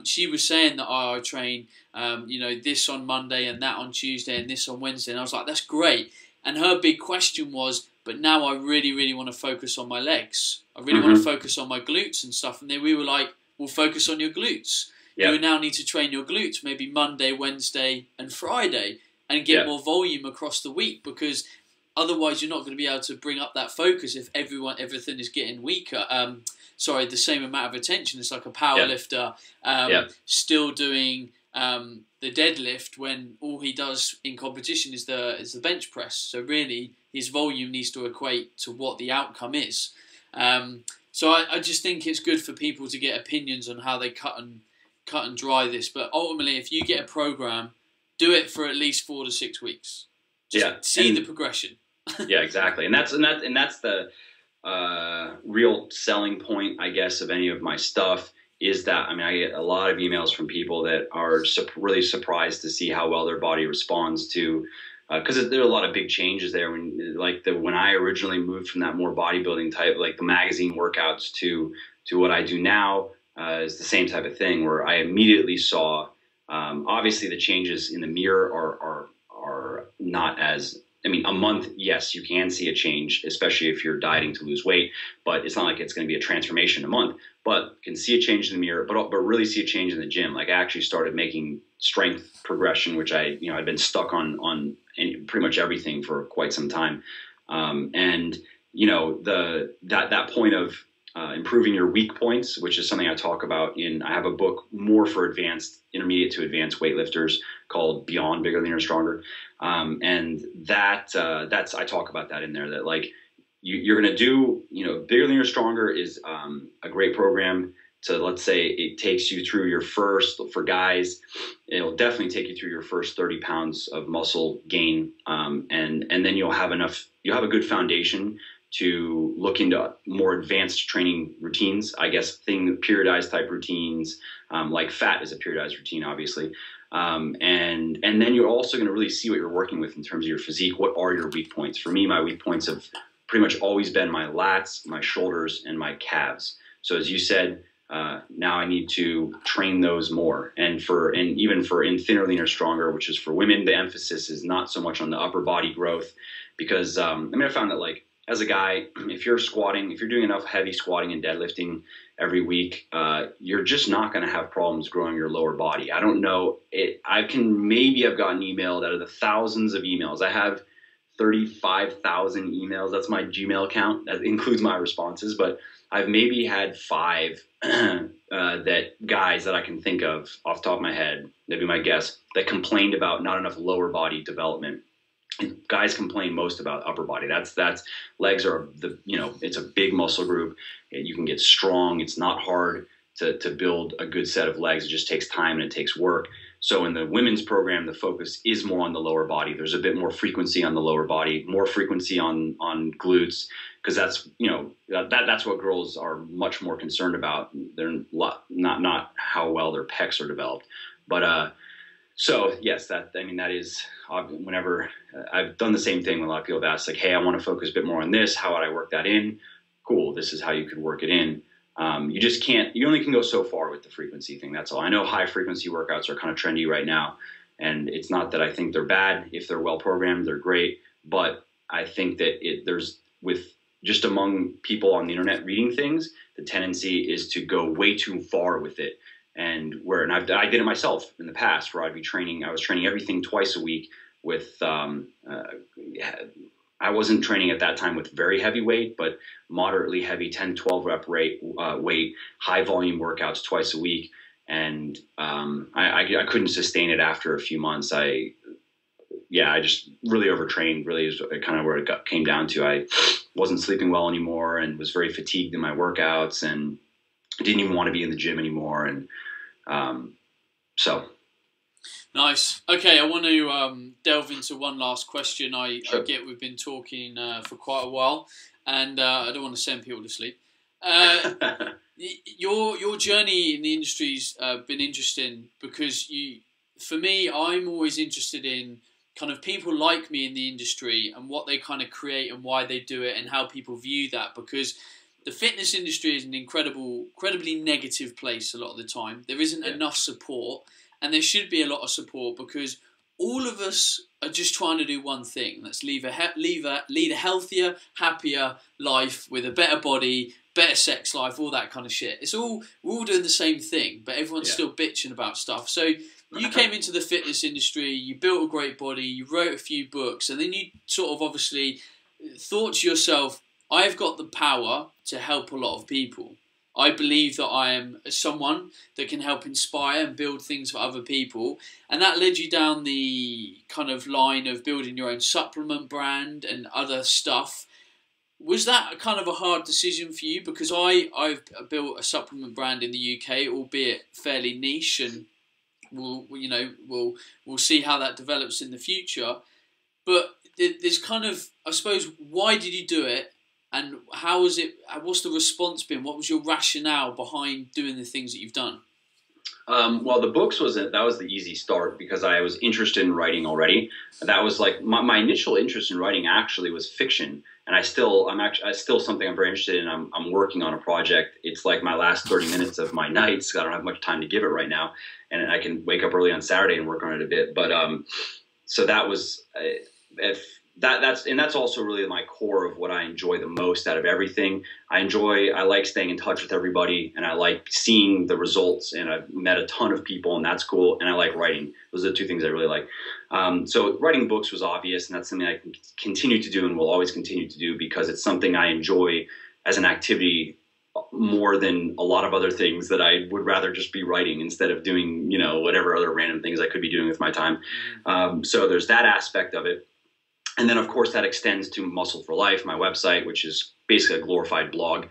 S1: she was saying that I train, this on Monday and that on Tuesday and this on Wednesday. And I was like, that's great. And her big question was, but now I really, really want to focus on my legs. I really want to focus on my glutes and stuff. And then we were like, well, focus on your glutes. You now need to train your glutes, maybe Monday, Wednesday and Friday, and get more volume across the week, because otherwise you're not going to be able to bring up that focus if everything is getting weaker. The same amount of attention. It's like a power lifter still doing the deadlift when all he does in competition is the bench press. So really, his volume needs to equate to what the outcome is. So I just think it's good for people to get opinions on how they cut and dry this. But ultimately, if you get a program, do it for at least 4 to 6 weeks. Just see the progression.
S2: Yeah, exactly. And that's the real selling point, I guess, of any of my stuff is that, I get a lot of emails from people that are really surprised to see how well their body responds to, because there are a lot of big changes there. When I originally moved from that more bodybuilding type, like the magazine workouts to what I do now, is the same type of thing where I immediately saw, obviously the changes in the mirror are not as, a month, yes, you can see a change, especially if you're dieting to lose weight, but it's not like it's going to be a transformation in a month, but can see a change in the mirror, but really see a change in the gym. Like I actually started making strength progression, which I'd been stuck on pretty much everything for quite some time. That point of improving your weak points, which is something I talk about I have a book more for intermediate to advanced weightlifters called Beyond Bigger, Leaner, Stronger. And that's, I talk about that in there, that like you're going to do, Bigger, Leaner, Stronger is a great program to, let's say it takes you through for guys, it'll definitely take you through your first 30 pounds of muscle gain. And then you'll have a good foundation to look into more advanced training routines, I guess, periodized type routines, like fat is a periodized routine, obviously. And then you're also going to really see what you're working with in terms of your physique. What are your weak points? For me, my weak points have pretty much always been my lats, my shoulders, and my calves. So as you said, now I need to train those more. And even for in Thinner, Leaner, Stronger, which is for women, the emphasis is not so much on the upper body growth, because I found that, like, as a guy, if you're doing enough heavy squatting and deadlifting every week, you're just not going to have problems growing your lower body. I don't know. I've gotten emailed out of the thousands of emails. I have 35,000 emails. That's my Gmail account. That includes my responses, but I've maybe had 5 that guys that I can think of off the top of my head, that'd be my guess, that complained about not enough lower body development. And guys complain most about upper body. That's legs are it's a big muscle group. You can get strong. It's not hard to build a good set of legs. It just takes time and it takes work. So in the women's program, the focus is more on the lower body. There's a bit more frequency on the lower body, more frequency on glutes, because that's that's what girls are much more concerned about. They're not how well their pecs are developed, but so yes, that is whenever I've done the same thing when a lot of people have asked, like, hey, I want to focus a bit more on this. How would I work that in? Cool. This is how you could work it in. You only can go so far with the frequency thing. That's all. I know high frequency workouts are kind of trendy right now, and it's not that I think they're bad. If they're well programmed, they're great. But I think that there's just among people on the internet reading things, the tendency is to go way too far with it. And I did it myself in the past, where I was training everything twice a week with, I wasn't training at that time with very heavy weight, but moderately heavy 10, 12 rep weight, high volume workouts twice a week. And I couldn't sustain it after a few months. I just really overtrained, really is kind of where it came down to. I wasn't sleeping well anymore and was very fatigued in my workouts, and didn't even want to be in the gym anymore. And so.
S1: Nice. Okay, I want to delve into one last question.
S2: Sure.
S1: I get we've been talking for quite a while, and I don't want to send people to sleep. Your journey in the industry's been interesting, because for me, I'm always interested in kind of people like me in the industry and what they kind of create and why they do it and how people view that, because the fitness industry is an incredibly negative place a lot of the time. There isn't enough support, and there should be a lot of support, because all of us are just trying to do one thing. That's lead a healthier, happier life with a better body, better sex life, all that kind of shit. We're all doing the same thing, but everyone's still bitching about stuff. So you came into the fitness industry, you built a great body, you wrote a few books, and then you sort of obviously thought to yourself, I've got the power to help a lot of people. I believe that I am someone that can help inspire and build things for other people. And that led you down the kind of line of building your own supplement brand and other stuff. Was that kind of a hard decision for you? Because I've built a supplement brand in the UK, albeit fairly niche, and we'll see how that develops in the future. But there's kind of, I suppose, why did you do it? And how was it? What's the response been? What was your rationale behind doing the things that you've done?
S2: Well, the books that was the easy start, because I was interested in writing already. That was like my initial interest in writing actually was fiction, and it's still something I'm very interested in. I'm working on a project. It's like my last 30 minutes of my nights. I don't have much time to give it right now, and I can wake up early on Saturday and work on it a bit. But so that was that's also really my core of what I enjoy the most out of everything. I like staying in touch with everybody, and I like seeing the results, and I've met a ton of people, and that's cool. And I like writing. Those are the two things I really like. So writing books was obvious, and that's something I can continue to do and will always continue to do, because it's something I enjoy as an activity more than a lot of other things that I would rather just be writing instead of doing, whatever other random things I could be doing with my time. So there's that aspect of it. And then, of course, that extends to Muscle for Life, my website, which is basically a glorified blog.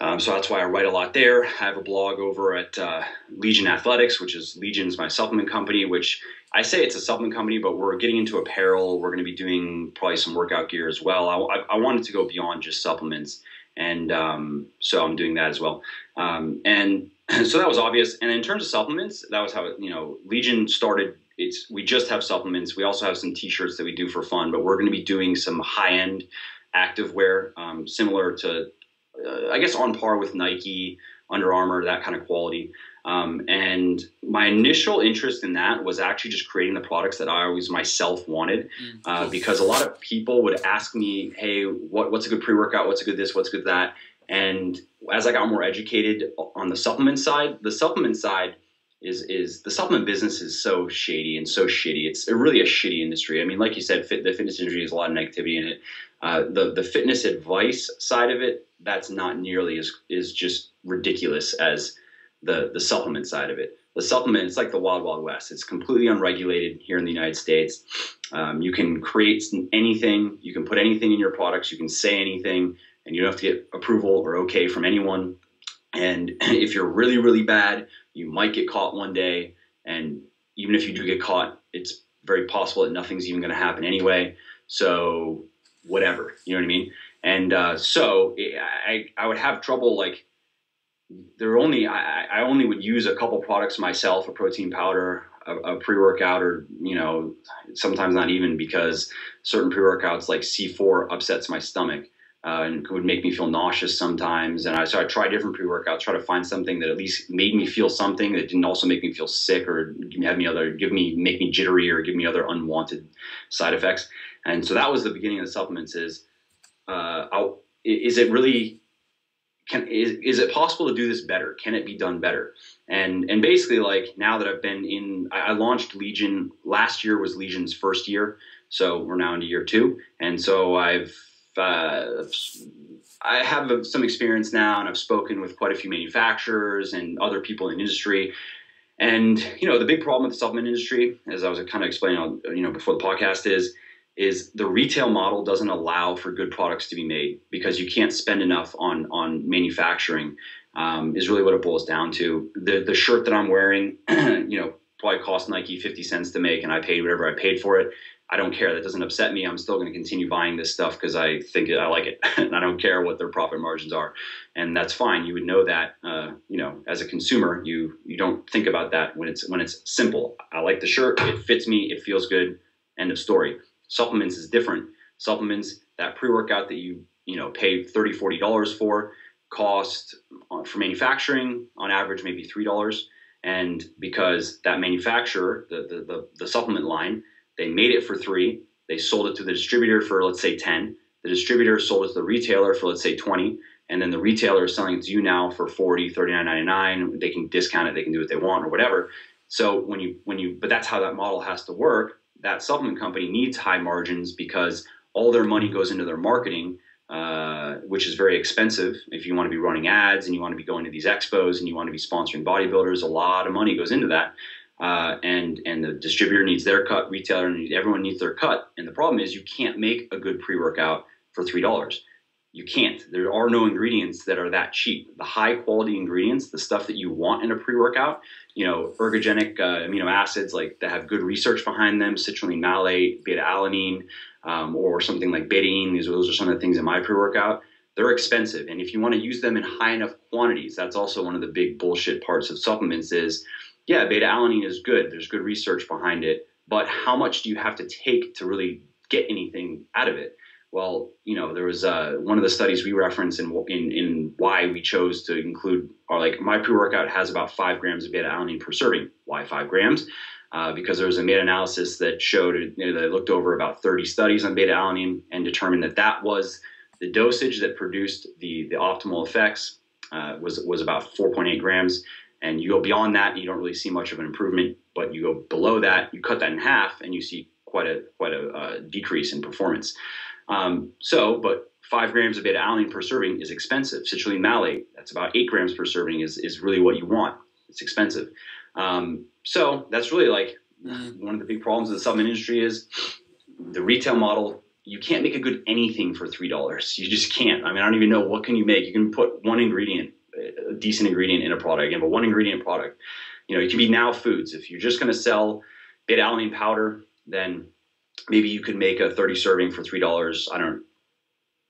S2: So that's why I write a lot there. I have a blog over at Legion Athletics, which is Legion's my supplement company, which I say it's a supplement company, but we're getting into apparel. We're going to be doing probably some workout gear as well. I wanted to go beyond just supplements. And so I'm doing that as well. And so that was obvious. And in terms of supplements, that was how, Legion started. We just have supplements. We also have some t-shirts that we do for fun, but we're going to be doing some high-end active wear, similar to, I guess, on par with Nike, Under Armour, that kind of quality. And my initial interest in that was actually just creating the products that I always myself wanted, because a lot of people would ask me, hey, what's a good pre-workout? What's a good this? What's good that? And as I got more educated on the supplement side is the supplement business is so shady and so shitty. It's really a shitty industry. I mean, like you said, the fitness industry has a lot of negativity in it. The fitness advice side of it, that's not nearly as just ridiculous as the supplement side of it. The supplement, it's like the wild, wild west. It's completely unregulated here in the United States. You can create anything. You can put anything in your products. You can say anything, and you don't have to get approval or okay from anyone. And if you're really, really bad, you might get caught one day. And even if you do get caught, it's very possible that nothing's even going to happen anyway. So whatever, you know what I mean? And so I would have trouble, like, I only would use a couple products myself, a protein powder, a pre-workout, or, sometimes not even, because certain pre-workouts like C4 upsets my stomach. And would make me feel nauseous sometimes. And so I tried different pre-workouts, try to find something that at least made me feel something that didn't also make me feel sick or make me jittery or give me other unwanted side effects. And so that was the beginning of the supplements. Is it possible to do this better? Can it be done better? And basically, like, now that I launched Legion last year, was Legion's first year. So we're now into year 2. And so I have some experience now, and I've spoken with quite a few manufacturers and other people in the industry. And, the big problem with the supplement industry, as I was kind of explaining, before the podcast, is the retail model doesn't allow for good products to be made, because you can't spend enough on manufacturing, is really what it boils down to. The shirt that I'm wearing, probably cost Nike 50 cents to make, and I paid whatever I paid for it. I don't care. That doesn't upset me. I'm still going to continue buying this stuff because I think I like it, and I don't care what their profit margins are, and that's fine. You would know that, as a consumer, you don't think about that when it's simple. I like the shirt. It fits me. It feels good. End of story. Supplements is different. Supplements, that pre-workout that you pay $30, $40 for, cost for manufacturing on average maybe $3, and because that manufacturer, the supplement line, they made it for $3. They sold it to the distributor for, let's say, $10. The distributor sold it to the retailer for, let's say, $20. And then the retailer is selling it to you now for $40, $39.99. They can discount it. They can do what they want or whatever. So but that's how that model has to work. That supplement company needs high margins because all their money goes into their marketing, which is very expensive. If you want to be running ads and you want to be going to these expos and you want to be sponsoring bodybuilders, a lot of money goes into that. And the distributor needs their cut, retailer everyone needs their cut. And the problem is you can't make a good pre-workout for $3. You can't. There are no ingredients that are that cheap. The high quality ingredients, the stuff that you want in a pre-workout, ergogenic amino acids like that have good research behind them, citrulline malate, beta-alanine, or something like betaine. Those are some of the things in my pre-workout. They're expensive. And if you want to use them in high enough quantities, that's also one of the big bullshit parts of supplements is, yeah, beta-alanine is good. There's good research behind it. But how much do you have to take to really get anything out of it? Well, there was one of the studies we reference in why we chose to include, or like my pre-workout has about 5 grams of beta-alanine per serving. Why 5 grams? Because there was a meta-analysis that showed, they looked over about 30 studies on beta-alanine and determined that was the dosage that produced the optimal effects, was about 4.8 grams. And you go beyond that, you don't really see much of an improvement. But you go below that, you cut that in half, and you see quite a decrease in performance. But 5 grams of beta alanine per serving is expensive. Citrulline malate, that's about 8 grams per serving, is really what you want. It's expensive. So that's really like one of the big problems of the supplement industry is the retail model. You can't make a good anything for $3. You just can't. I mean, I don't even know what can you make. You can put one ingredient, a decent ingredient in a product. Again, but one ingredient product. You know, it can be Now Foods. If you're just going to sell beta alanine powder, then maybe you could make a 30 serving for $3. I don't.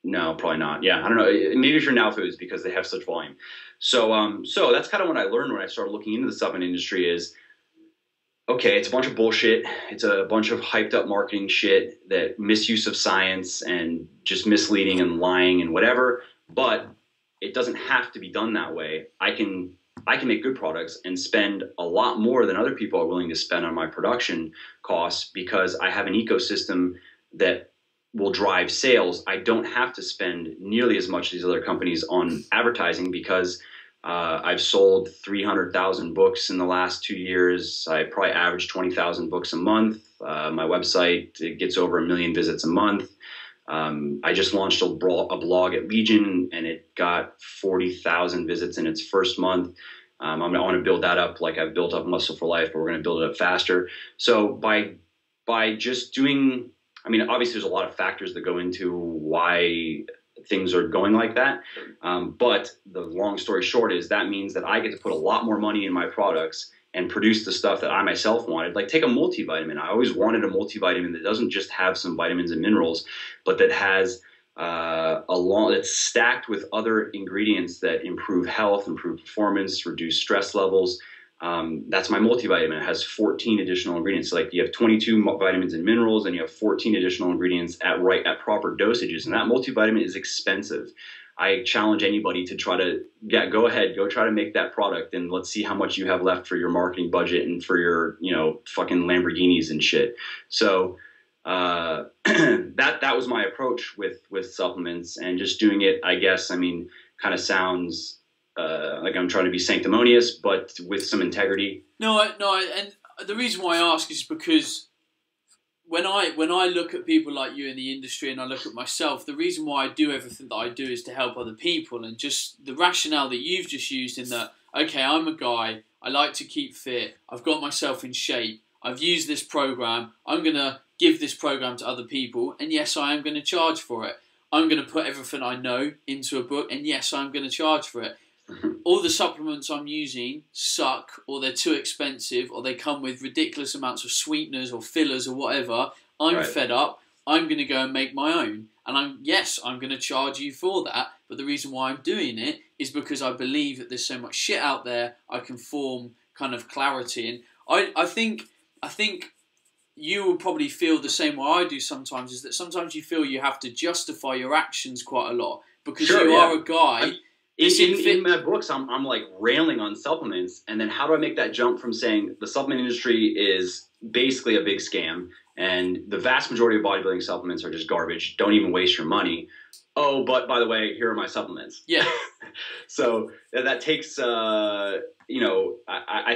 S2: No, probably not. Yeah, I don't know. Maybe if you're Now Foods because they have such volume. So, so that's kind of what I learned when I started looking into the supplement industry is, okay, it's a bunch of bullshit. It's a bunch of hyped up marketing shit, that misuse of science and just misleading and lying and whatever. But it doesn't have to be done that way. I can make good products and spend a lot more than other people are willing to spend on my production costs because I have an ecosystem that will drive sales. I don't have to spend nearly as much as these other companies on advertising because I've sold 300,000 books in the last 2 years. I probably average 20,000 books a month. My website, it gets over 1 million visits a month. I just launched a blog at Legion and it got 40,000 visits in its first month. I want to build that up like I've built up Muscle for Life, but we're going to build it up faster. So by just doing, I mean, obviously there's a lot of factors that go into why things are going like that. But the long story short is that means that I get to put a lot more money in my products and produce the stuff that I myself wanted. Like take a multivitamin. I always wanted a multivitamin that doesn't just have some vitamins and minerals, but that has it's stacked with other ingredients that improve health, improve performance, reduce stress levels. That's my multivitamin. It has 14 additional ingredients. So like you have 22 vitamins and minerals, and you have 14 additional ingredients at proper dosages. And that multivitamin is expensive. I challenge anybody to try to go ahead, go try to make that product, and let's see how much you have left for your marketing budget and for your fucking Lamborghinis and shit. So that was my approach with supplements, and just doing it. I guess kind of sounds like I'm trying to be sanctimonious, but with some integrity.
S1: No, and the reason why I ask is because when I look at people like you in the industry and I look at myself, the reason why I do everything that I do is to help other people, and just the rationale that you've just used in that, okay, I'm a guy, I like to keep fit, I've got myself in shape, I've used this program, I'm going to give this program to other people, and yes, I am going to charge for it. I'm going to put everything I know into a book, and yes, I'm going to charge for it. All the supplements I'm using suck, or they're too expensive, or they come with ridiculous amounts of sweeteners or fillers or whatever. I'm fed up. I'm going to go and make my own. And I'm going to charge you for that. But the reason why I'm doing it is because I believe that there's so much shit out there. I can form kind of clarity. And I think you will probably feel the same way I do sometimes, is that sometimes you feel you have to justify your actions quite a lot because you are a guy.
S2: In my books, I'm like railing on supplements, and then how do I make that jump from saying the supplement industry is basically a big scam, and the vast majority of bodybuilding supplements are just garbage, don't even waste your money. Oh, but by the way, here are my supplements.
S1: Yeah.
S2: So that takes, I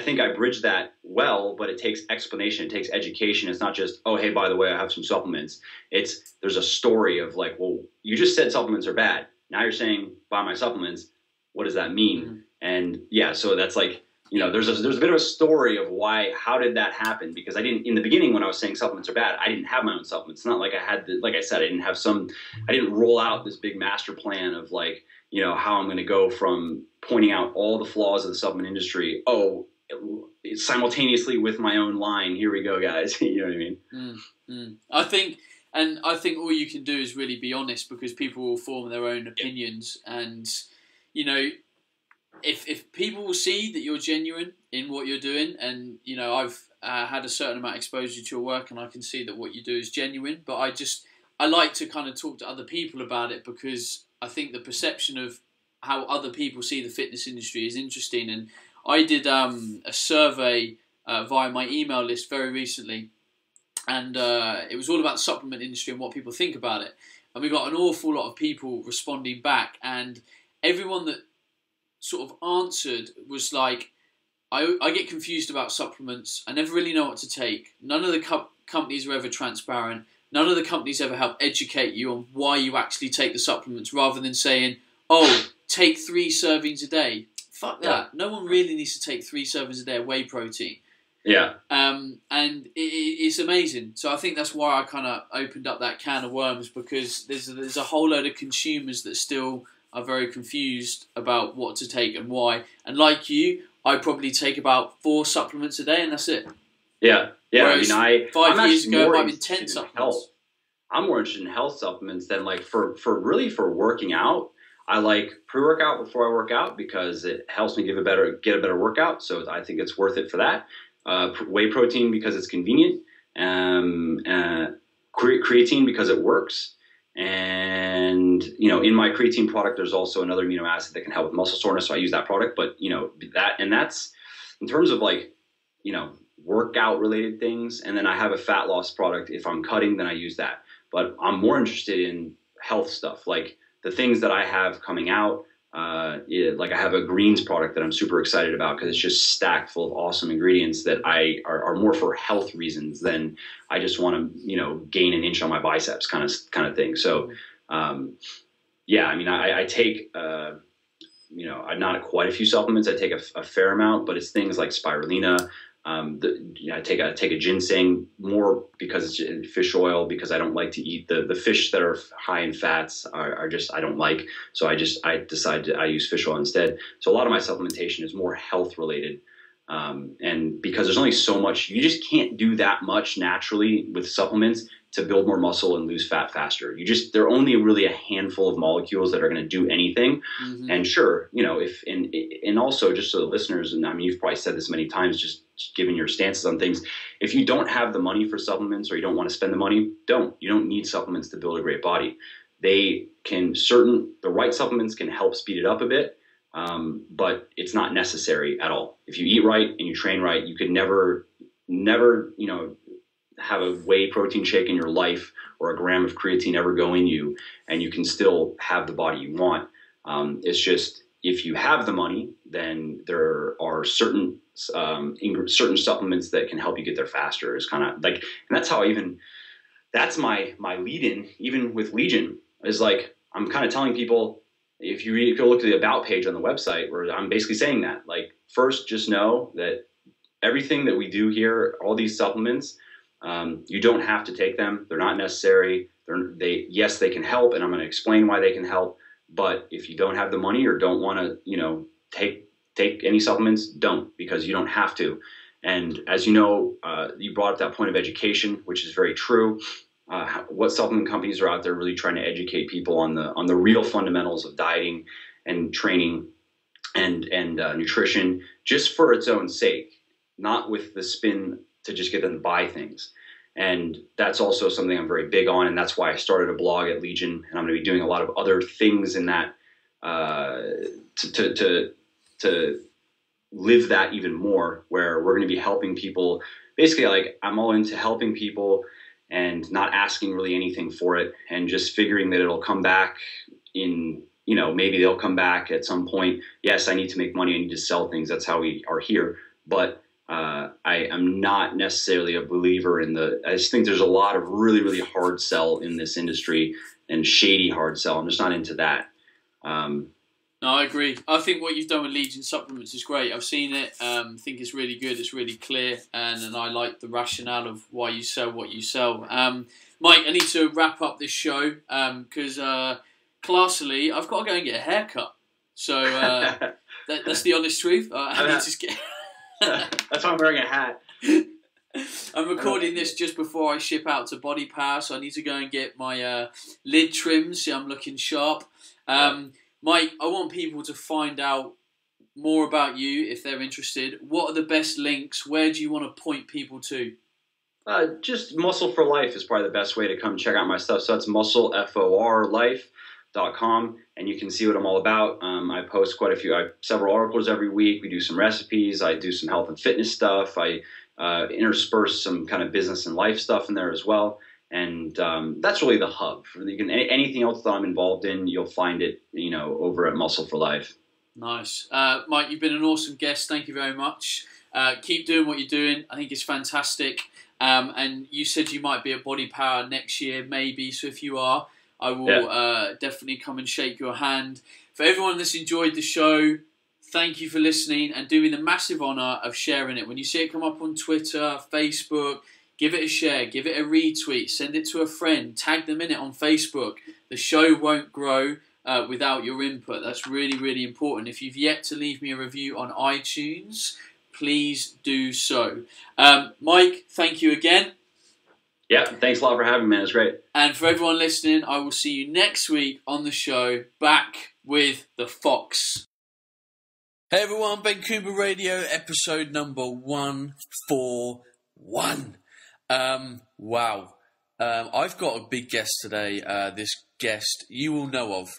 S2: think I bridged that well, but it takes explanation, it takes education. It's not just, oh, hey, by the way, I have some supplements. There's a story of like, well, you just said supplements are bad. Now you're saying buy my supplements. What does that mean? Mm-hmm. And yeah, so that's like, there's a bit of a story of how did that happen? Because I didn't, in the beginning when I was saying supplements are bad, I didn't have my own supplements. It's not like I had, like I said, I didn't roll out this big master plan of like, how I'm going to go from pointing out all the flaws of the supplement industry. Oh, simultaneously with my own line. Here we go, guys. You know what I mean?
S1: Mm-hmm. I think all you can do is really be honest, because people will form their own opinions. And, if people will see that you're genuine in what you're doing, and, I've had a certain amount of exposure to your work and I can see that what you do is genuine, but I like to kind of talk to other people about it, because I think the perception of how other people see the fitness industry is interesting. And I did a survey via my email list very recently, and it was all about the supplement industry and what people think about it. And we got an awful lot of people responding back, and everyone that sort of answered was like, I get confused about supplements. I never really know what to take. None of the companies are ever transparent. none of the companies ever help educate you on why you actually take the supplements, rather than saying, oh, take 3 servings a day. Fuck that. Yeah. No one really needs to take 3 servings a day of whey protein.
S2: Yeah.
S1: And it's amazing. So I think that's why I kind of opened up that can of worms, because there's a whole load of consumers that still are very confused about what to take and why. And like you, I probably take about 4 supplements a day, and that's it.
S2: Yeah.
S1: Whereas
S2: I mean,
S1: 5 years ago, it might have been 10 supplements.
S2: Health. I'm more interested in health supplements than like for working out. I like pre-workout before I work out because it helps me get a better workout. So I think it's worth it for that. Whey protein because it's convenient. Creatine because it works. And, in my creatine product, there's also another amino acid that can help with muscle soreness. So I use that product. But, that's in terms of like, workout related things. And then I have a fat loss product. If I'm cutting, then I use that. But I'm more interested in health stuff, like the things that I have coming out. Like I have a greens product that I'm super excited about because it's just stacked full of awesome ingredients that are more for health reasons than I just want to, gain an inch on my biceps kind of thing. So, I take, I'm not quite a few supplements. I take a fair amount, but it's things like spirulina. I take a ginseng more because it's fish oil, because I don't like to eat the fish that are high in fats are just, I don't like. So I use fish oil instead. So a lot of my supplementation is more health related. And because there's only so much, you just can't do that much naturally with supplements to build more muscle and lose fat faster. There are only really a handful of molecules that are going to do anything. Mm-hmm. And sure, and also just so the listeners, and I mean, you've probably said this many times, just giving your stances on things. If you don't have the money for supplements or you don't want to spend the money, you don't need supplements to build a great body. The right supplements can help speed it up a bit. But it's not necessary at all. If you eat right and you train right, you could never, have a whey protein shake in your life or a gram of creatine ever go in you, and you can still have the body you want. It's just, if you have the money, then there are certain supplements that can help you get there faster. Is kind of like, and that's how that's my lead in, even with Legion, is like, I'm kind of telling people, if you look at the about page on the website, where I'm basically saying that, like, first, just know that everything that we do here, all these supplements, you don't have to take them. They're not necessary. Yes, they can help, and I'm going to explain why they can help. But if you don't have the money or don't want to, take any supplements, don't, because you don't have to. And as you know, you brought up that point of education, which is very true. What supplement companies are out there really trying to educate people on the real fundamentals of dieting and training and nutrition, just for its own sake, not with the spin to just get them to buy things. And that's also something I'm very big on, and that's why I started a blog at Legion, and I'm going to be doing a lot of other things in that to live that even more, where we're going to be helping people. Basically, like, I'm all into helping people and not asking really anything for it, and just figuring that it'll come back in, maybe they'll come back at some point. Yes, I need to make money. I need to sell things. That's how we are here. But I am not necessarily a believer I just think there's a lot of really, really hard sell in this industry, and shady hard sell. I'm just not into that.
S1: No, I agree. I think what you've done with Legion Supplements is great. I've seen it. Think it's really good. It's really clear. And I like the rationale of why you sell what you sell. Mike, I need to wrap up this show because classily, I've got to go and get a haircut. So that's the honest truth. I need to get...
S2: That's why I'm wearing a hat.
S1: I'm recording this just before I ship out to Body Power, so I need to go and get my lid trimmed so I'm looking sharp. Mike, I want people to find out more about you if they're interested. What are the best links? Where do you want to point people to?
S2: Just Muscle for Life is probably the best way to come check out my stuff. So that's muscleforlife.com, and you can see what I'm all about. I post several articles every week. We do some recipes. I do some health and fitness stuff. I intersperse some kind of business and life stuff in there as well. And that's really the hub. Anything else that I'm involved in, you'll find it, over at Muscle for Life.
S1: Nice. Mike, you've been an awesome guest. Thank you very much. Keep doing what you're doing. I think it's fantastic. And you said you might be at Body Power next year, maybe. So if you are, I will definitely come and shake your hand. For everyone that's enjoyed the show, thank you for listening and doing the massive honour of sharing it. When you see it come up on Twitter, Facebook, give it a share, give it a retweet, send it to a friend, tag them in it on Facebook. The show won't grow without your input. That's really, really important. If you've yet to leave me a review on iTunes, please do so. Mike, thank you again.
S2: Yeah, thanks a lot for having me, man. It's great.
S1: And for everyone listening, I will see you next week on the show, back with the Fox. Hey everyone, Ben Coomber Radio, episode number 141. Wow. I've got a big guest today. This guest you will know of.